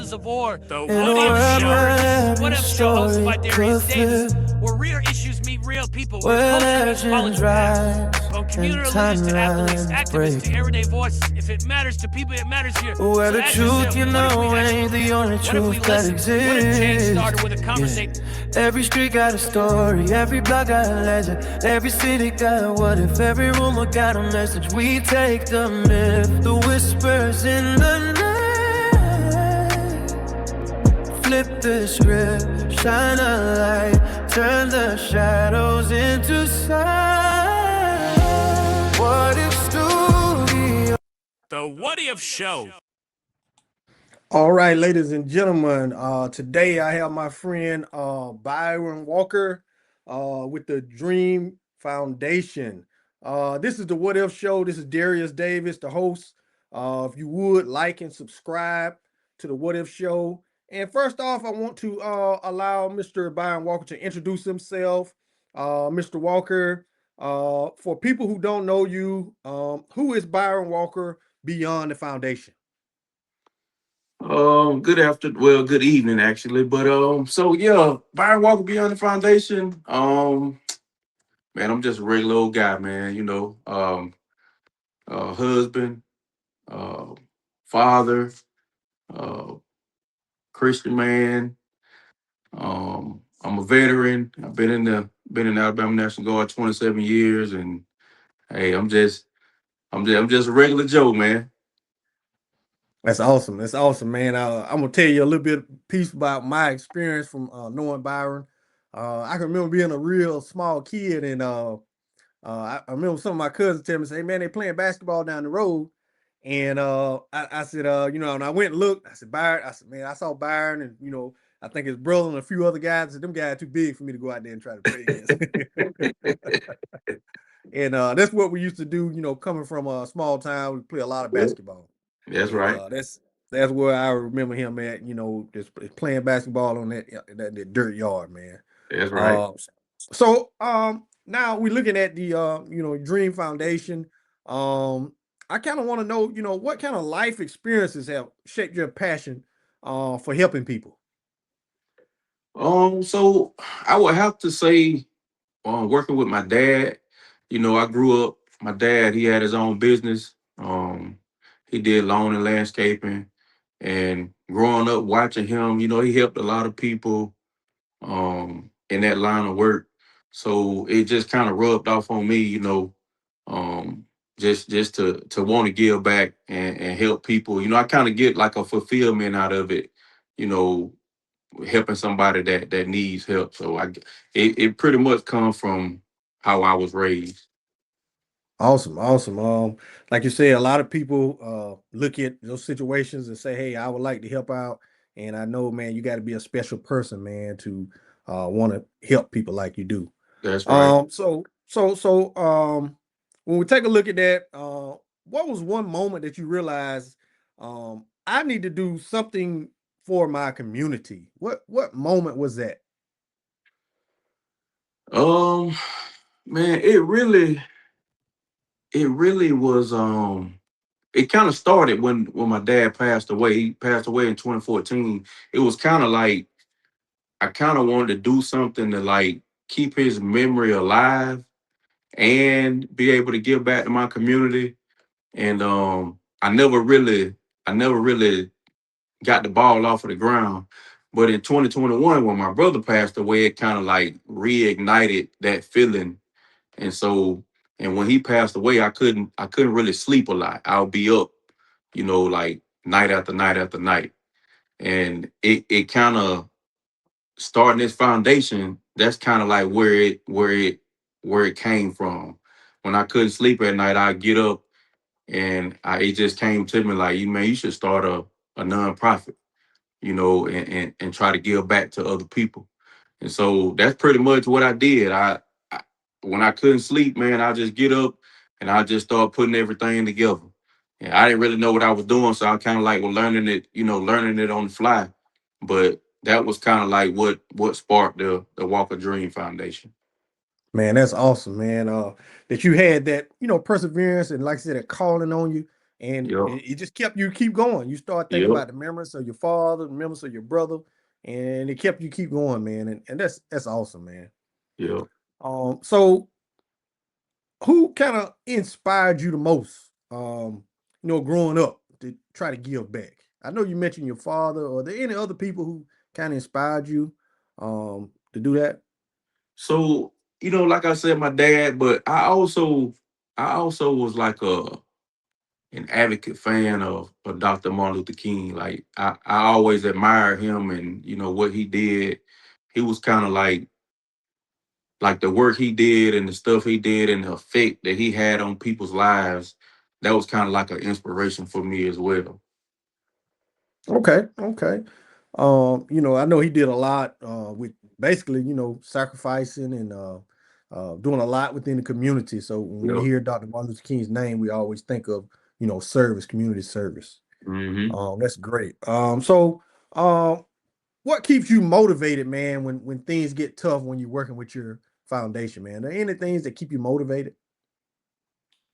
Houses of War. The What If Show. Show. What If Show, hosted by Darius Davis, where real issues meet real people, where culture meets politics. From community leaders to athletes, activists to everyday voices. If it matters to people, it matters here. Where So the ask truth, yourself, you what if know, we ain't the only what if we truth that listen? What if change exists. started with a conversation? Every street got a story, every block got a legend, every city got a what if, every rumor got a message. We take the myth, the whispers in the night, flip the script, shine a light, turn the shadows into sight. What if studio? The What If Show. All right, ladies and gentlemen, today I have my friend Byron Walker with the Dream Foundation. This is the What If Show. This is Darius Davis, the host. If you would like and subscribe to the What If Show. And first off, I want to allow Mr. Byron Walker to introduce himself. Mr. Walker, for people who don't know you, who is Byron Walker beyond the foundation? Good evening actually. Byron Walker Beyond the Foundation. Man, I'm just a regular old guy, man, husband, uh father, uh Christian man. I'm a veteran. I've been in the Alabama National Guard 27 years, and hey, I'm just a regular Joe, man. That's awesome. That's awesome, man. I'm gonna tell you a little bit piece about my experience from knowing Byron. I can remember being a real small kid, and I remember some of my cousins tell me, "Say, man, they playing basketball down the road." And I said, and I went and looked. I said, Byron. I said, man, I saw Byron, and I think his brother and a few other guys. I said, them guys too big for me to go out there and try to play against. And that's what we used to do. Coming from a small town, we play a lot of basketball. That's And right. that's where I remember him at, just playing basketball on that dirt yard, man. That's right. So now we're looking at the Dream Foundation. I kind of want to know, what kind of life experiences have shaped your passion for helping people? So I would have to say, working with my dad. I grew up. My dad, he had his own business. He did lawn and landscaping, and growing up watching him, he helped a lot of people in that line of work. So it just kind of rubbed off on me, um, just to want to give back and help people. I kind of get like a fulfillment out of it, you know, helping somebody that needs help. So it pretty much comes from how I was raised. Awesome, awesome. Like you said, a lot of people look at those situations and say, "Hey, I would like to help out." And I know, man, you got to be a special person, man, to want to help people like you do. That's right. So, when we take a look at that, what was one moment that you realized I need to do something for my community? What moment was that? Um, Man, it really was. It kind of started when my dad passed away. He passed away in 2014. It was kind of like I kind of wanted to do something to like keep his memory alive and be able to give back to my community. And I never really got the ball off of the ground. But in 2021, when my brother passed away, it kind of like reignited that feeling. And so, and when he passed away, I couldn't really sleep a lot. I'll be up, like night after night after night. And it kind of starting this foundation, that's kind of like where it came from. When I couldn't sleep at night, I'd get up, and it just came to me like, you should start a nonprofit, and try to give back to other people. And so that's pretty much what I did. I When I couldn't sleep, man, I just get up and I just start putting everything together. And I didn't really know what I was doing, so I kind of like was learning it on the fly. But that was kind of like what sparked the Walker Dream Foundation. Man, that's awesome, man. That you had that, perseverance and like I said, that calling on you. and Yep. it just kept you keep going. You start thinking Yep. about the memories of your father, the memories of your brother, and it kept you keep going, man. And that's awesome, man. Yep. So who kind of inspired you the most? Growing up to try to give back. I know you mentioned your father. Are there any other people who kind of inspired you to do that? So, like I said, my dad, but I also was like an advocate fan of Dr. Martin Luther King. Like I always admired him and what he did. He was kind of like the work he did and the stuff he did and the effect that he had on people's lives. That was kind of like an inspiration for me as well. Okay, okay. I know he did a lot with basically, sacrificing and doing a lot within the community. So when we Yep. hear Dr. Martin Luther King's name, we always think of, service, community service. Hmm. That's great. So what keeps you motivated, man, when things get tough when you're working with your foundation, man? Are there any things that keep you motivated?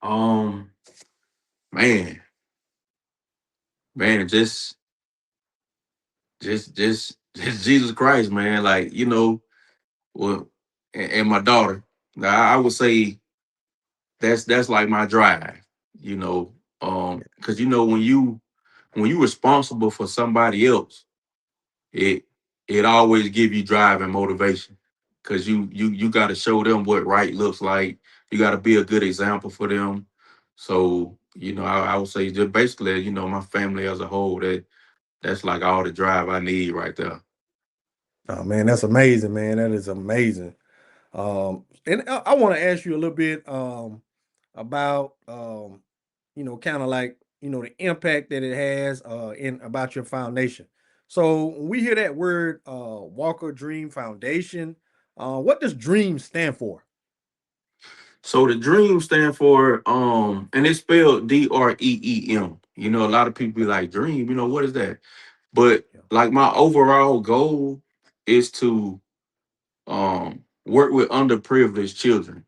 Um, man, man, just Jesus Christ, man. Like well, and my daughter. Now, I would say that's like my drive, you know. Because when you responsible for somebody else, it it always give you drive and motivation. Because you got to show them what right looks like. You got to be a good example for them. So I would say just basically, my family as a whole, that's like all the drive I need right there. Oh man, that's amazing, man. That is amazing. And I want to ask you a little bit about kind of like the impact that it has in about your foundation. So when we hear that word Walker Dream Foundation, what does dream stand for? So the dream stand for and it's spelled DREEM. A lot of people be like, dream, what is that? But Yeah. like my overall goal is to work with underprivileged children.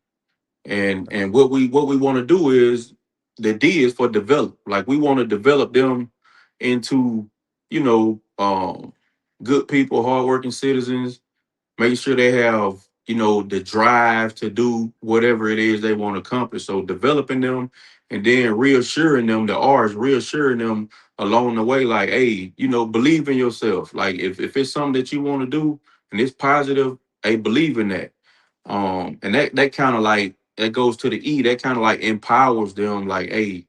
And what we want to do is the D is for develop. Like we want to develop them into, you know, good people, hardworking citizens, make sure they have the drive to do whatever it is they want to accomplish. So developing them and then reassuring them, the r's reassuring them along the way, like, hey, believe in yourself. Like if it's something that you want to do and it's positive, hey, believe in that. And that kind of like that goes to the E, that kind of like empowers them, like, hey,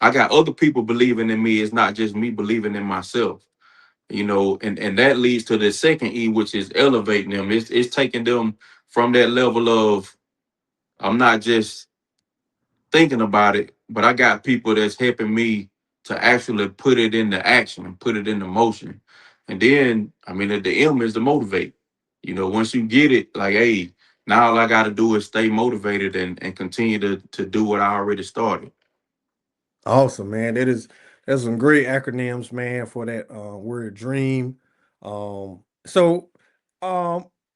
I got other people believing in me. It's not just me believing in myself. And that leads to the second E, which is elevating them. It's taking them from that level of I'm not just thinking about it, but I got people that's helping me to actually put it into action and put it into motion. And then, I mean, at the M is to motivate. Once you get it, like, hey, now all I got to do is stay motivated and continue to do what I already started. Awesome, man. That's some great acronyms, man, for that word dream. So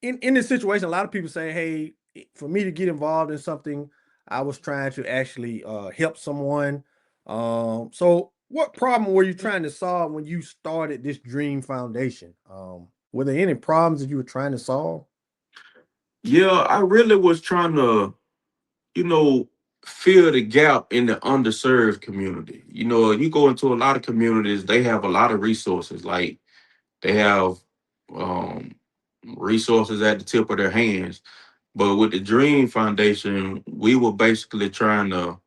in this situation, a lot of people say, hey, for me to get involved in something, I was trying to actually help someone. So what problem were you trying to solve when you started this dream foundation? Were there any problems that you were trying to solve? Yeah, I really was trying to you know, fill the gap in the underserved community. You go into a lot of communities, they have a lot of resources. Like they have um, resources at the tip of their hands. But with the Dream Foundation, we were basically trying to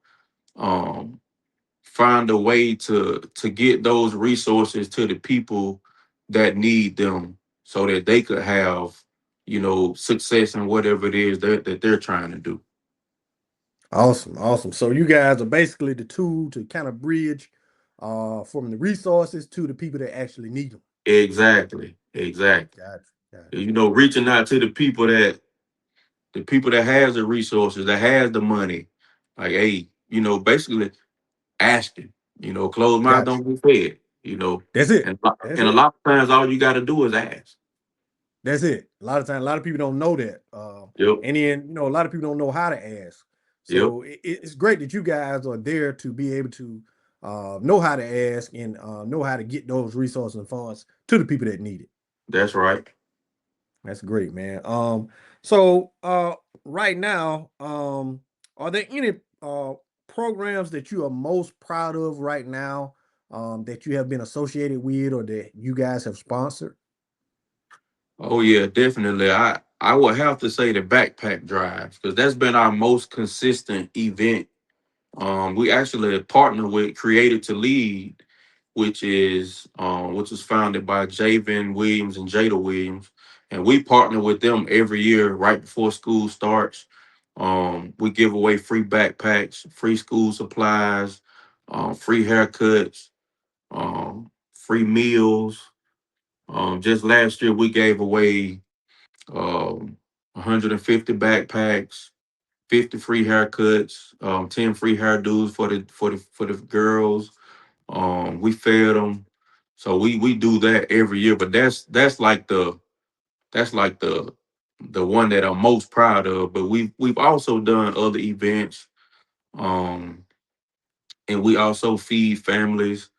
um, find a way to get those resources to the people that need them so that they could have, success in whatever it is that they're trying to do. Awesome, awesome. So you guys are basically the tool to kind of bridge from the resources to the people that actually need them. Exactly. Exactly. Gotcha, gotcha. Reaching out to the people that has the resources, that has the money. Like, hey, basically asking. Closed mouth Gotcha. don't get fed. You know, That's it. and a lot- That's and a it. lot of times all you got to do is ask. That's it. A lot of times, a lot of people don't know that. Yep. And then, a lot of people don't know how to ask. Yep. So it's great that you guys are there to be able to know how to ask, and know how to get those resources and funds to the people that need it. That's right. That's great, man. So right now, are there any programs that you are most proud of right now, that you have been associated with or that you guys have sponsored? Oh yeah, definitely. I would have to say the backpack drive because that's been our most consistent event. We actually partner with Created to Lead, which is founded by Javen Williams and Jada Williams, and we partner with them every year right before school starts. We give away free backpacks, free school supplies, free haircuts, free meals. Just last year we gave away 150 backpacks, 50 free haircuts, 10 free hairdos for the girls. We fed them, so we do that every year. But that's like the one that I'm most proud of. But we've also done other events, um, and we also feed families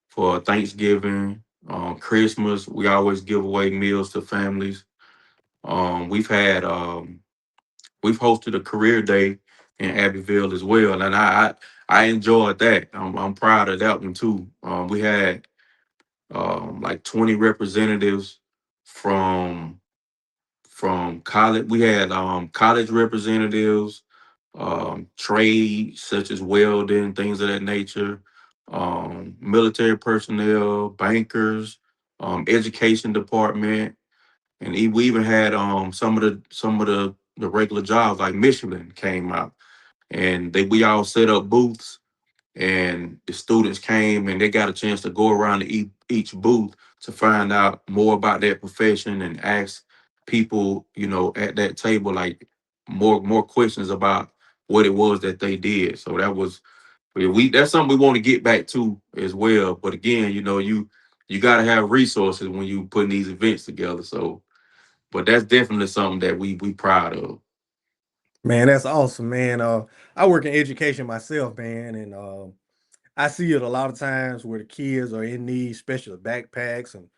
for Thanksgiving, Christmas. We always give away meals to families. Um, we've had we've hosted a career day in Abbeville as well, and I enjoyed that. I'm proud of that one too. We had like 20 representatives from college. We had college representatives, trade such as welding, things of that nature, military personnel, bankers, education department, and we even had some of the regular jobs like Michelin came out, and we all set up booths, and the students came and they got a chance to go around to each booth to find out more about their profession and ask people, at that table, like more questions about what it was that they did. So we that's something we want to get back to as well. But again, you got to have resources when you putting these events together. So, but that's definitely something that we proud of. Man, that's awesome, man. I work in education myself, man, and I see it a lot of times where the kids are in need, especially backpacks and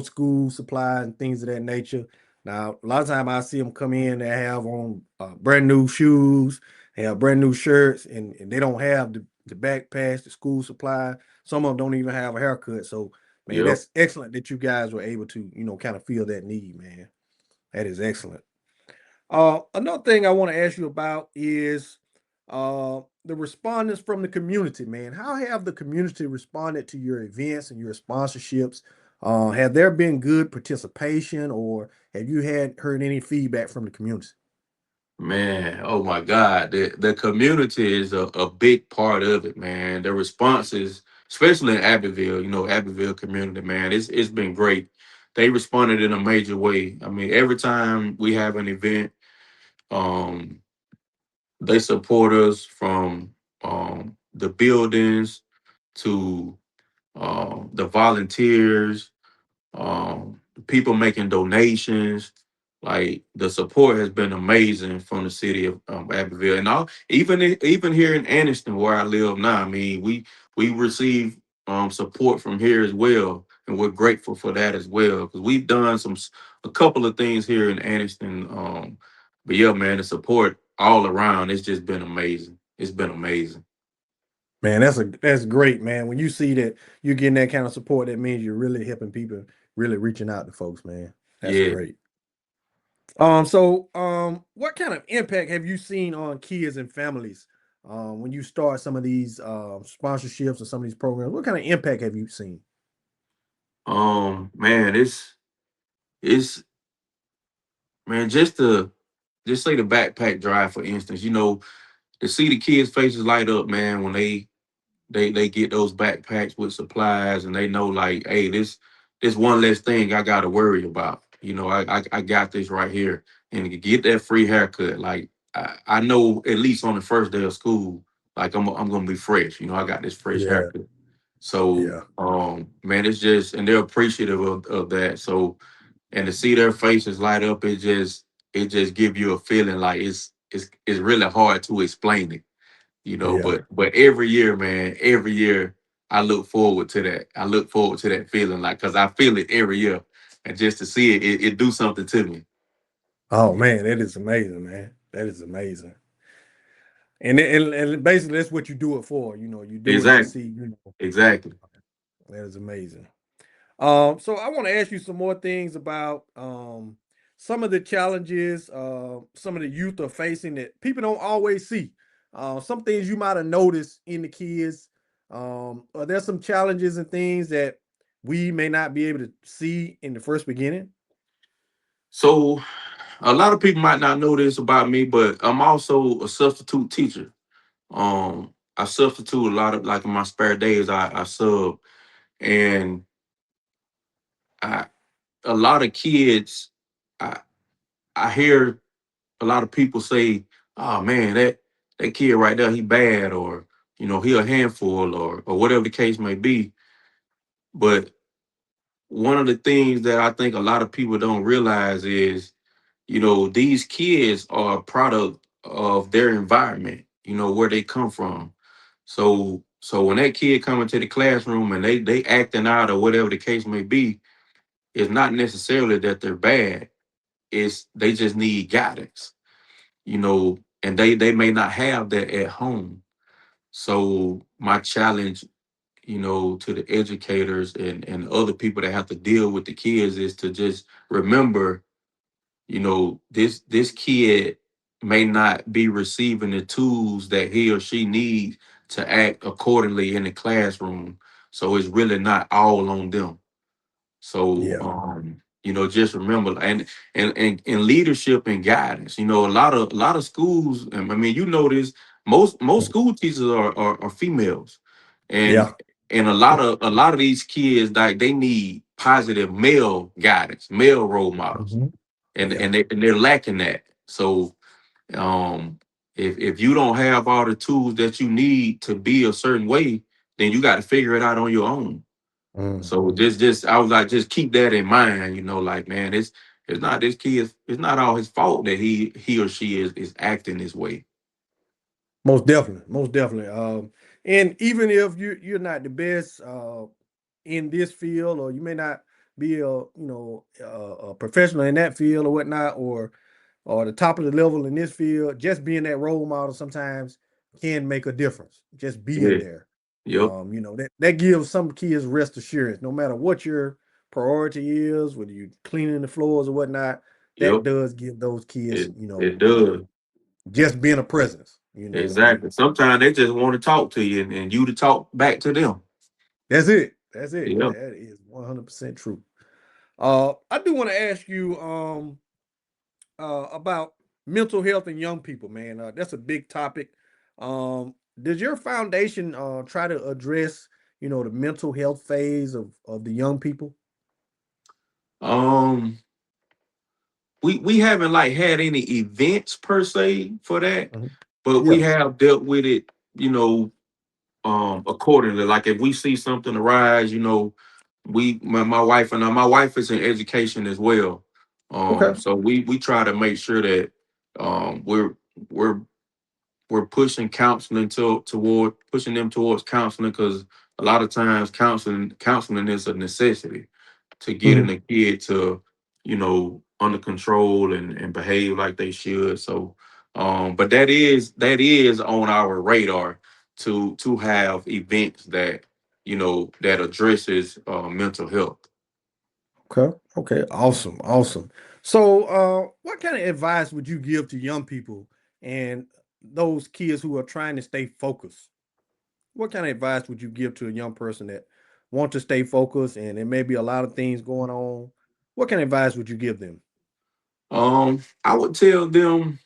school supplies and things of that nature. Now, a lot of time I see them come in, they have on brand new shoes, they have brand new shirts, and they don't have the backpacks, the school supply. Some of them don't even have a haircut. So, man, Yep. that's excellent that you guys were able to, kind of feel that need, man. That is excellent. Another thing I want to ask you about is the respondents from the community, man. How have the community responded to your events and your sponsorships? Have there been good participation, or have you heard any feedback from the community? Man, oh my God. The community is a big part of it, man. The responses, especially in Abbeville, Abbeville community, man, it's been great. They responded in a major way. I mean, every time we have an event, um, they support us from the buildings to the volunteers, people making donations. Like the support has been amazing from the city of Abbeville, and all even here in Anniston, where I live now. I mean, we receive support from here as well, and we're grateful for that as well because we've done a couple of things here in Anniston. But yeah, man, the support all around, it's just been amazing. It's been amazing. Man, that's great, man. When you see that you're getting that kind of support, that means you're really helping people, really reaching out to folks, man. That's Yeah. great. What kind of impact have you seen on kids and families when you start some of these sponsorships or some of these programs? What kind of impact have you seen? Man, it's man, just say the backpack drive, for instance, to see the kids' faces light up, man, when they get those backpacks with supplies and they know like, hey, this one less thing I gotta worry about. I got this right here. And to get that free haircut, like I know at least on the first day of school, like I'm gonna be fresh. I got this fresh Yeah, haircut. So yeah, man, it's just and they're appreciative of that. So and to see their faces light up, it just give you a feeling like it's really hard to explain it. yeah, But every year, man, every year, I look forward to that. I look forward to that feeling, like, because I feel it every year, and just to see it do something to me. Oh man, that is amazing, man. That is amazing. And basically that's what you do it for. You do it to Exactly. see. Exactly. That is amazing. So I want to ask you some more things about some of the challenges some of the youth are facing that people don't always see. Some things you might have noticed in the kids. Are there some challenges and things that we may not be able to see in the first beginning? So a lot of people might not know this about me, but I'm also a substitute teacher. I substitute a lot of, like, in my spare days. I sub, and I a lot of kids. I I hear a lot of people say, "Oh man, that kid right there, he bad," or he a handful, or whatever the case may be. But one of the things that I think a lot of people don't realize is, these kids are a product of their environment, where they come from. So when that kid come into the classroom and they acting out or whatever the case may be, it's not necessarily that they're bad. It's they just need guidance, and they may not have that at home. So my challenge, to the educators and other people that have to deal with the kids is to just remember, this kid may not be receiving the tools that he or she needs to act accordingly in the classroom. So it's really not all on them. So Yeah. just remember, and leadership and guidance. A lot of schools, and I mean, this, most school teachers are females, Yeah. and a lot of these kids, like, they need positive male guidance, male role models, Mhm. and Yeah. they're lacking that. So um if you don't have all the tools that you need to be a certain way, then you got to figure it out on your own. So Mhm. just I was like, just keep that in mind, like, man, it's not this kid, it's not all his fault that he or she is acting this way. Most definitely, most definitely. And even if you're not the best in this field, or you may not be a professional in that field or whatnot, or the top of the level in this field, just being that role model sometimes can make a difference. Just being Yeah. there, Yep. that gives some kids rest assurance. No matter what your priority is, whether you cleaning the floors or whatnot, that Yep. does give those kids, It does. just being a presence. Exactly. Sometimes they just want to talk to you, and you to talk back to them. That's it. That's it. Yep. That is 100% true. I do want to ask you about mental health in young people, man. That's a big topic. Does your foundation try to address, the mental health phase of the young people? Um, we haven't, like, had any events per se for that, Mhm. but we Yeah. have dealt with it, accordingly. Like, if we see something arise, my wife and I, my wife is in education as well. Okay. So we try to make sure that we're we're we're pushing counseling toward pushing them towards counseling, because a lot of times counseling is a necessity to getting Mhm. a kid to, under control and behave like they should. So but that is on our radar to have events that, that addresses mental health. Okay. Okay. Awesome. Awesome. So, what kind of advice would you give to young people and those kids who are trying to stay focused? What kind of advice would you give to a young person that want to stay focused and there may be a lot of things going on? What kind of advice would you give them? I would tell them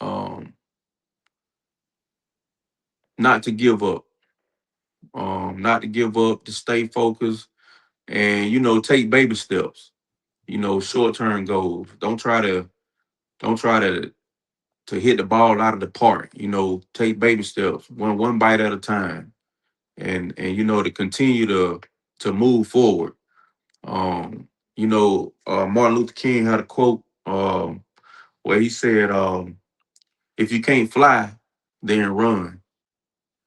um not to give up, to stay focused, and, take baby steps, short-term goals. Don't try to hit the ball out of the park. Take baby steps, one bite at a time, and to continue to move forward. Martin Luther King had a quote, where he said, if you can't fly, then run.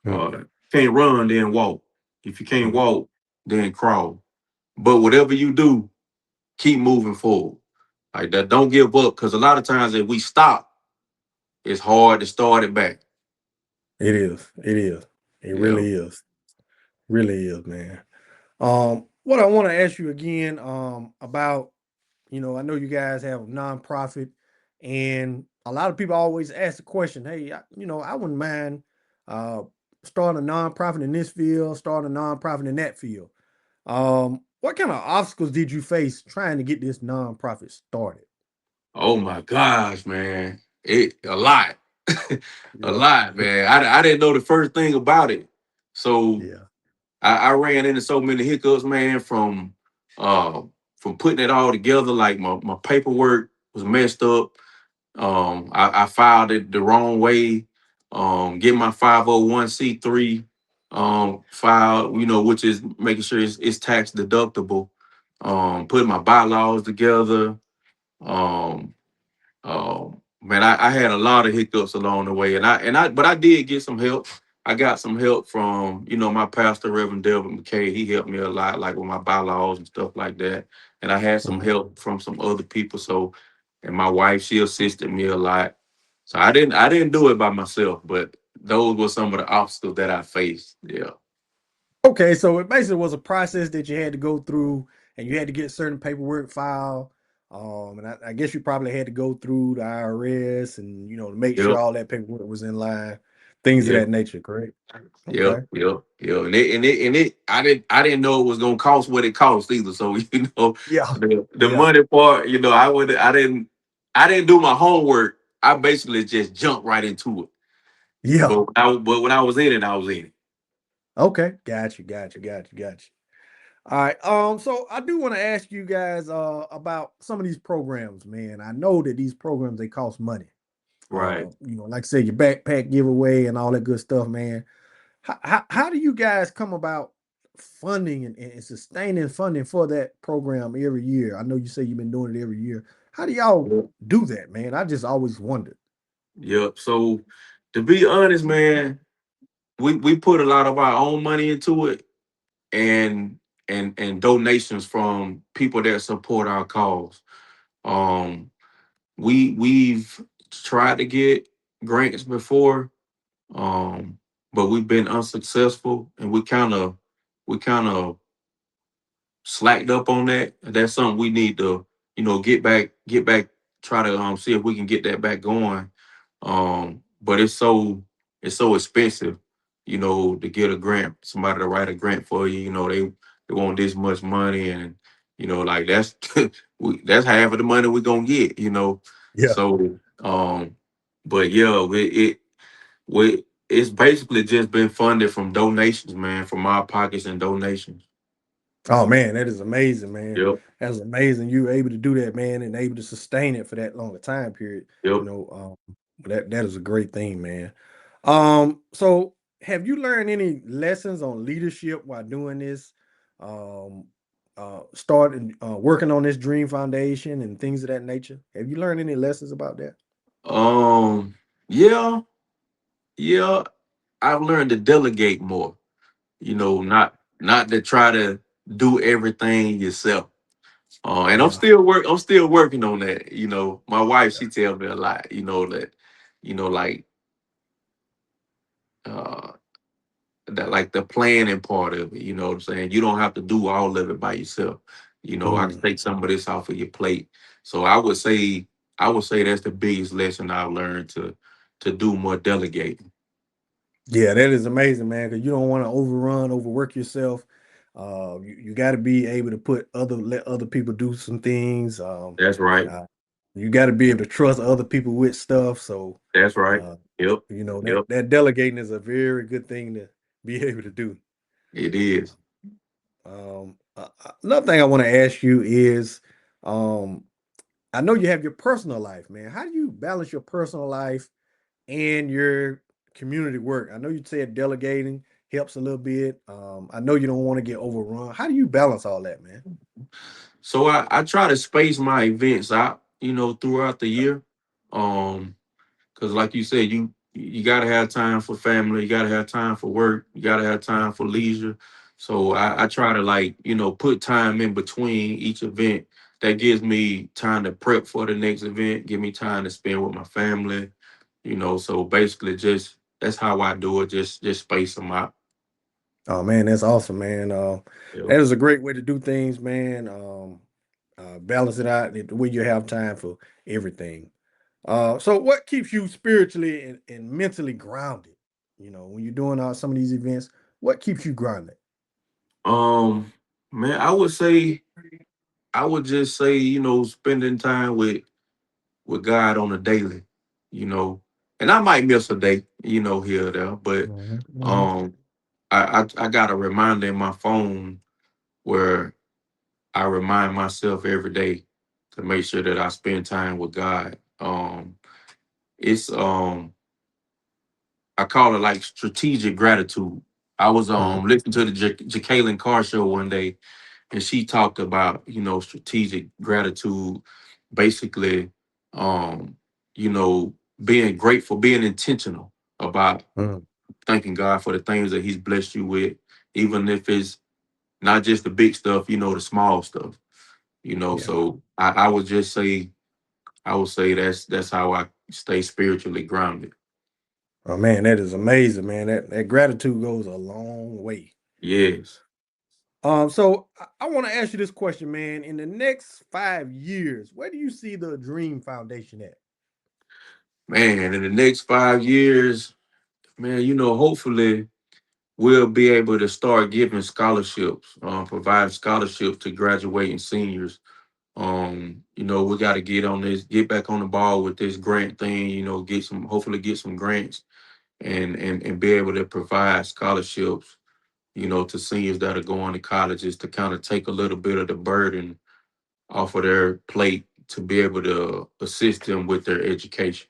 Mm. Can't run, then walk. If you can't walk, then crawl. But whatever you do, keep moving forward. Like that, don't give up. Because a lot of times if we stop, it's hard to start it back. It is. It is. It Yeah. really is. Really is, man. What I want to ask you again, about, I know you guys have a nonprofit, and a lot of people always ask the question, hey, I wouldn't mind uh starting a nonprofit in this field, starting a nonprofit in that field. What kind of obstacles did you face trying to get this nonprofit started? Oh my gosh, man. It a lot. A Yeah. lot, man. I didn't know the first thing about it. So Yeah. I ran into so many hiccups, man, uh from putting it all together. Like my paperwork was messed up. I filed it the wrong way. Get my 501c3 filed, which is making sure it's tax deductible. Putting my bylaws together. Um, Man, I had a lot of hiccups along the way, but I did get some help. I got some help from my pastor, Reverend Delvin McKay. He helped me a lot, like with my bylaws and stuff like that. And I had some Mhm. help from some other people. So, and my wife, she assisted me a lot. So I didn't do it by myself, but those were some of the obstacles that I faced. Yeah. Okay, so it basically was a process that you had to go through, and you had to get certain paperwork filed. And I guess you probably had to go through the IRS and to make sure Yep. all that paperwork was in line, things of Yep. that nature, correct? Yep, Okay. yep, yep. And it I didn't know it was gonna cost what it cost either. So Yeah. the Yeah. money part, I didn't do my homework. I basically just jumped right into it. Yeah. But when I was in it, I was in it. Okay. Got you. Got you. Got you. Got you. All right. So I do want to ask you guys about some of these programs, man. I know that these programs they cost money. Right. Like I said, your backpack giveaway and all that good stuff, man. How do you guys come about funding and sustaining funding for that program every year? I know you say you've been doing it every year. How do y'all Yep. do that, man? I just always wondered. Yep. So to be honest, man, we put a lot of our own money into it and and donations from people that support our cause. Um we've tried to get grants before, um, but we've been unsuccessful, and we kind of slacked up on that. And that's something we need to, get back, try to see if we can get that back going. But it's so expensive, to get a grant, somebody to write a grant for you. They want this much money, and like that's half of the. We're gonna get. Yeah. So, but yeah, it's basically just been funded from donations, man, from our pockets and donations. Oh man, that is amazing, man. Yep. That's amazing. You were able to do that, man, and able to sustain it for that long a time period. Yep. That is a great thing, man. So have you learned any lessons on leadership while doing this? Um, starting working on this Dream Foundation and things of that nature. Have you learned any lessons about that? Um, yeah, yeah. I've learned to delegate more, not to try to do everything yourself. And I'm Yeah. still working on that. My wife, she tells me a lot, that, like uh like the planning part of it, you know what I'm saying? You don't have to do all of it by yourself. I can Mm. take some of this off of your plate. So I would say that's the biggest lesson I've learned to do more delegating. Yeah, that is amazing, man. Because you don't want to overwork yourself. You got to be able to let other people do some things. That's right. Uh, you got to be able to trust other people with stuff. So, That's right. uh, Yep. that Yep. that delegating is a very good thing to be able to do. It is. Another thing I want to ask you is, um, I know you have your personal life, man. How do you balance your personal life and your community work? I know you said delegating helps a little bit. I know you don't want to get overrun. How do you balance all that, man? So I try to space my events out, throughout the year. Um, because like you said, you gotta have time for family, you gotta have time for work, you gotta have time for leisure. So I try to like, put time in between each event that gives me time to prep for the next event, give me time to spend with my family, so basically just that's how I do it, just space them out. Oh man, that's awesome, man. Yeah. That is a great way to do things, man. Balance it out the way you have time for everything. So what keeps you spiritually and mentally grounded? When you're doing some of these events, what keeps you grounded? Um, man, I would just say, spending time with God on a daily, you know, and I might miss a day, here or there, but Mhm, mhm. um I got a reminder in my phone where I remind myself every day to make sure that I spend time with God. It's I call it like strategic gratitude. I was Mhm. listening to the Jacqueline Carr show one day, and she talked about strategic gratitude, basically, um, being grateful, being intentional about Mhm. thanking God for the things that He's blessed you with, even if it's not just the big stuff, the small stuff. Yeah. So I would just say, I would say that's how I stay spiritually grounded. Oh man, that is amazing, man. That gratitude goes a long way. Yes, So I want to ask you this question, man. In the next 5 years, where do you see the Dream Foundation at? man. In the next 5 years, man, hopefully we'll be able to start giving scholarships, provide scholarships to graduating seniors. We got to get on this, get back on the ball with this grant thing. Hopefully get some grants and be able to provide scholarships. To seniors that are going to colleges to kind of take a little bit of the burden off of their plate to be able to assist them with their education.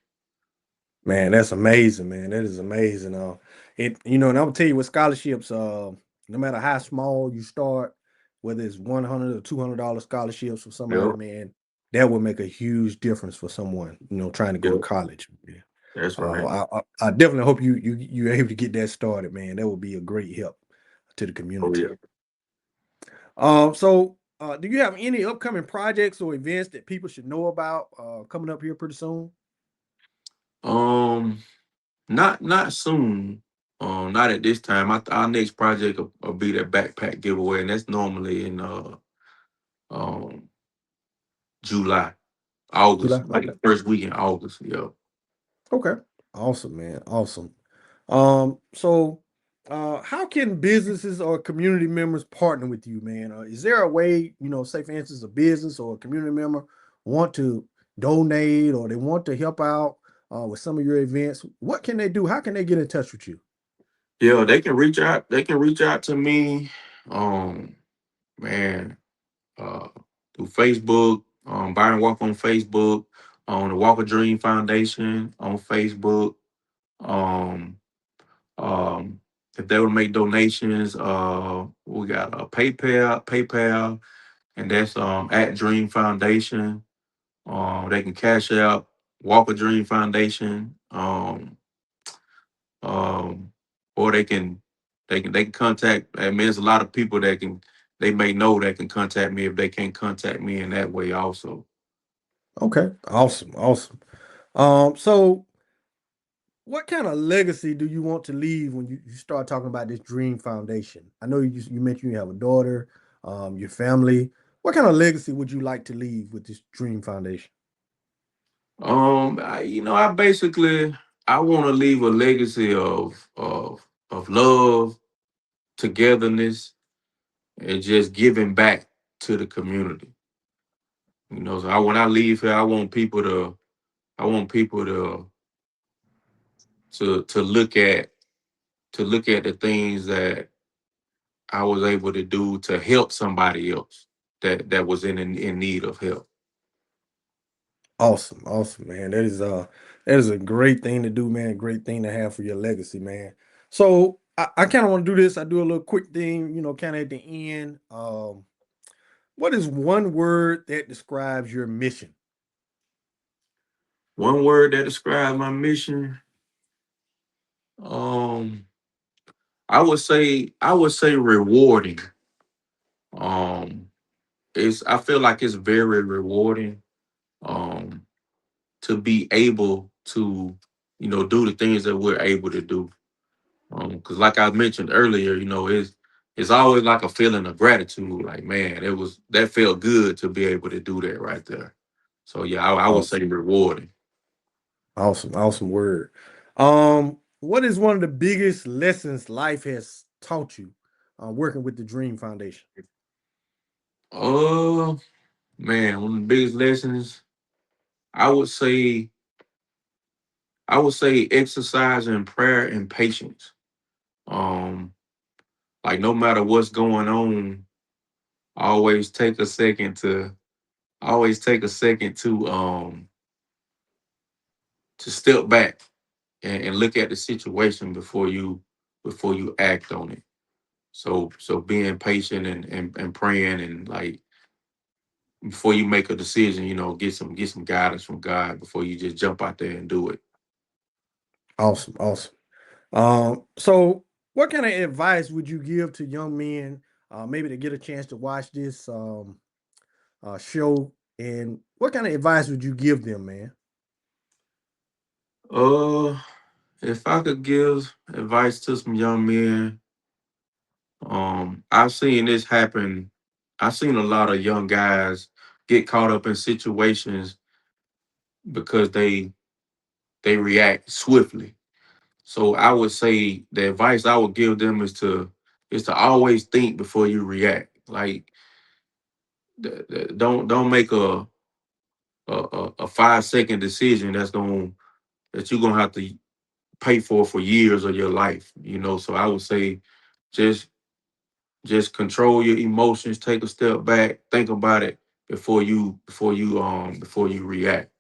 Man, that's amazing, man. That is amazing. And I'm gonna tell you with scholarships, no matter how small you start, whether it's $100 or $200 scholarships for somebody, Yep, man, that will make a huge difference for someone, trying to go to yep, college. Yeah. that's right. I definitely hope you're able to get that started, man. That would be a great help to the Oh community. yeah. Do you have any upcoming projects or events that people should know about coming up here pretty soon? Um, not soon. Not at this time. Our next project will be that backpack giveaway, and that's normally in um July, August, July? like Okay. the first week in August. Yeah. Okay. Awesome, man. Awesome. So how can businesses or community members partner with you, man? Is there a way, say for instance, a business or a community member want to donate or they want to help out with some of your events? What can they do? How can they get in touch with you? Yeah, they can reach out. They can reach out to me. Um, man, uh, through Facebook. Byron Walker on Facebook. On the Walker Dream Foundation on Facebook. Um, um, if they would make donations, we got a PayPal, and that's at Dream Foundation. They can cash out Walker Dream Foundation. Um, or they can contact. I mean, there's a lot of people that they may know that can contact me if they can't contact me in that way also. Okay. Awesome. Awesome. So what kind of legacy do you want to leave when you start talking about this Dream Foundation? I know you mentioned you have a daughter, your family. What kind of legacy would you like to leave with this Dream Foundation? I basically I want to leave a legacy of love, togetherness, and just giving back to the community. So when I leave here, I want people to look at the things that I was able to do to help somebody else that was in need of help. Awesome, awesome, man. That is a great thing to do, man. Great thing to have for your legacy, man. So I kind of want to do this. I do a little quick thing, kind of at the end. What is one word that describes your mission? One word that describes my mission, um, I would say rewarding. Um, I feel like it's very rewarding. Um, to be able to, do the things that we're able to do. Because like I mentioned earlier, it's always like a feeling of gratitude. Like, man, that felt good to be able to do that right there. So yeah, I would say Awesome. rewarding. Awesome word. What is one of the biggest lessons life has taught you working with the Dream Foundation? Oh man, one of the biggest lessons I would say I would say exercise and prayer and patience. Um, like no matter what's going on, always take a second to always take a second to step back and look at the situation before you act on it. So being patient and praying and like before you make a decision, get some guidance from God before you just jump out there and do it. Awesome. So what kind of advice would you give to young men, maybe to get a chance to watch this show? And what kind of advice would you give them, man? Uh if I could give advice to some young men, I've seen this happen. I've seen a lot of young guys get caught up in situations because they react swiftly. So I would say the advice I would give them is to always think before you react. Like don't make a 5-second decision that you're gonna have to pay for years of your life. So I would say just just control your emotions, take a step back, think about it before you react.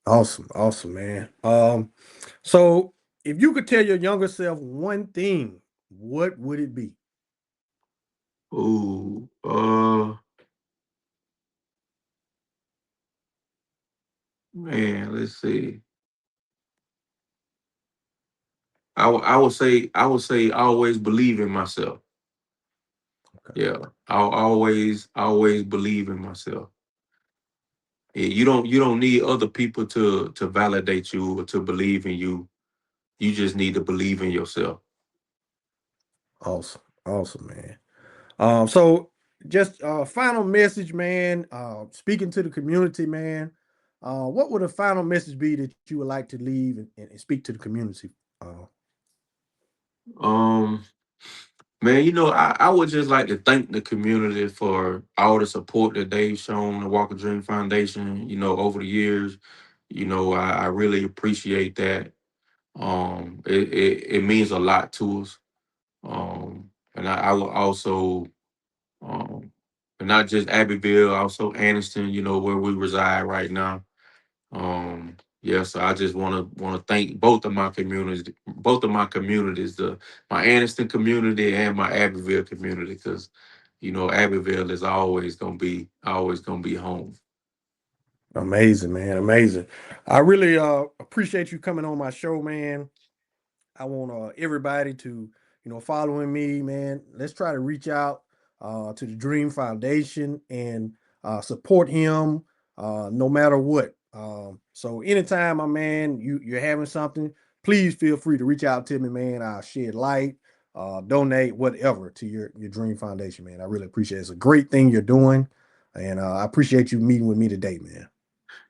Awesome, man. So if you could tell your younger self one thing, what would it be? Ooh, man, let's see. I would say always believe in myself. Okay. Yeah, I'll always believe in myself. Yeah, you don't need other people to validate you or to believe in you. You just need to believe in yourself. Awesome, man. So just final message, man. Speaking to the community, man. What would a final message be that you would like to leave and speak to the community? Uh, Um, Man, I would just like to thank the community for all the support that they've shown the Walker Dream Foundation, over the years. I really appreciate that. It means a lot to us. And I will also, um, and not just Abbeville, also Anniston, where we reside right now. Yeah, so I just want to thank both of my communities, my Anniston community and my Abbeville community, because Abbeville is always gonna be home. Amazing, man. Amazing. I really appreciate you coming on my show, man. I want everybody to, following me, man. Let's try to reach out to the Dream Foundation and support him no matter what. So anytime, my man, you're having something, please feel free to reach out to me, man. I'll shed light, donate, whatever to your Dream Foundation, man. I really appreciate it. It's a great thing you're doing, and I appreciate you meeting with me today, man.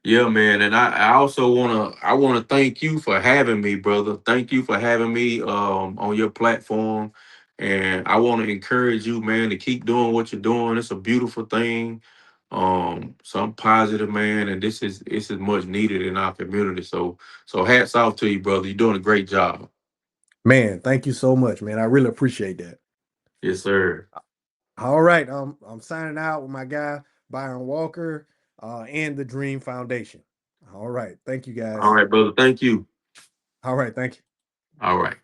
Yeah, man, and I also wanna thank you for having me, brother. Thank you for having me on your platform, and I want to encourage you, man, to keep doing what you're doing. It's a beautiful thing. So I'm positive, man, and this is much needed in our community. So hats off to you, brother. You're doing a great job. Man, thank you so much, man. I really appreciate that. Yes, sir. All right, I'm signing out with my guy Byron Walker and the Dream Foundation. All right, thank you All guys. right, brother. Thank you. All right, thank you. All right.